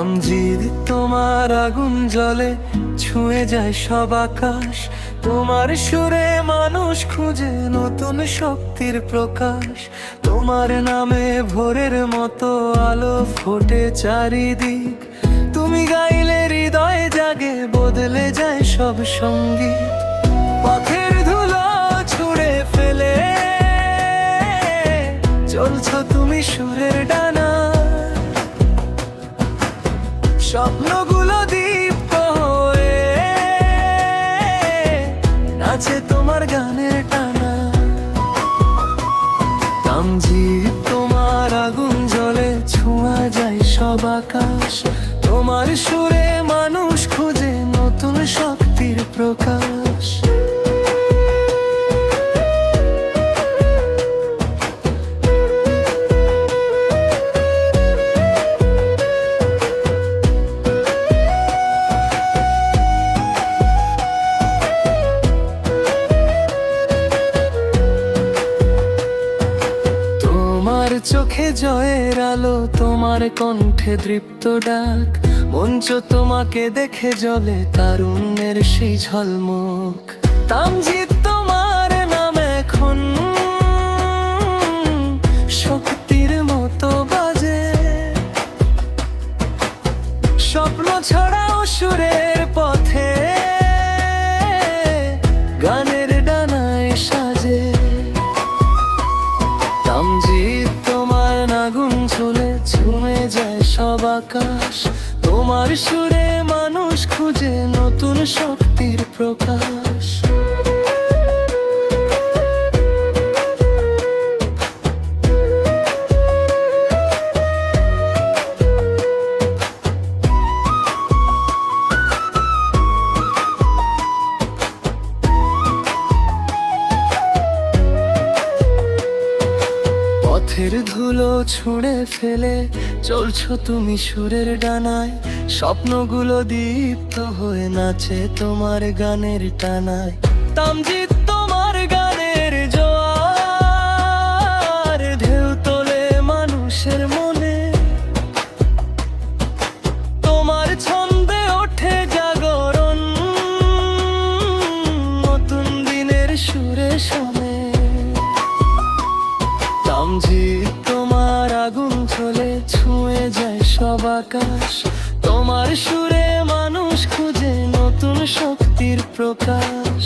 তামজিদ তোমার আগুন জ্বলে, ছুঁয়ে যায় সব আকাশ। তোমার সুরে মানুষ খুঁজে নতুন শক্তির প্রকাশ। তোমার নামে ভোরের মতো আলো ফোটে চারিদিক। তুমি গাইলে হৃদয় জাগে, বদলে যায় সব সঙ্গীত। পথের ধুলো ছুঁড়ে ফেলে চলছো তুমি সুরের ডানা। স্বপ্নগুলো দীপ্ত হয়ে নাচে তোমার গানের টানা। তামজিদ তোমার আগুন জ্বলে, ছোঁয়া যায় সব আকাশ। তোমার সুরে মানুষ খুঁজে নতুন শক্তির প্রকাশ। তোমার চোখে জয়ের আলো, তোমার কণ্ঠে দৃপ্ত ডাক। মঞ্চ তোমাকে দেখে জ্বলে, তারুণ্যের সেই ঝলমক। তামজিদ তোমার নাম এখন শক্তির মতো বাজে। স্বপ্ন ছড়াও সুরের পথে, গানের ডানায় সাজে। তামজিদ তোমার আগুন ঝুলে, ছুঁয়ে যায় সব আকাশ। তোমার সুরে মানুষ খুঁজে নতুন শক্তির প্রকাশ। পথের ধুলো ছুঁড়ে ফেলে চলছো তুমি সুরের ডানায়। স্বপ্নগুলো দীপ্ত হয়ে নাচে তোমার গানের টানায়। তামজিদ তোমার গানের জোয়ার, ঢেউ তোলে মানুষের মনে। তোমার ছন্দে ওঠে জাগরণ, নতুন দিনের সুরে শোনে। তামজিদ তোমার আগুন জ্বলে, ছুঁয়ে যায় সব আকাশ। তোমার সুরে মানুষ খুঁজে নতুন শক্তির প্রকাশ।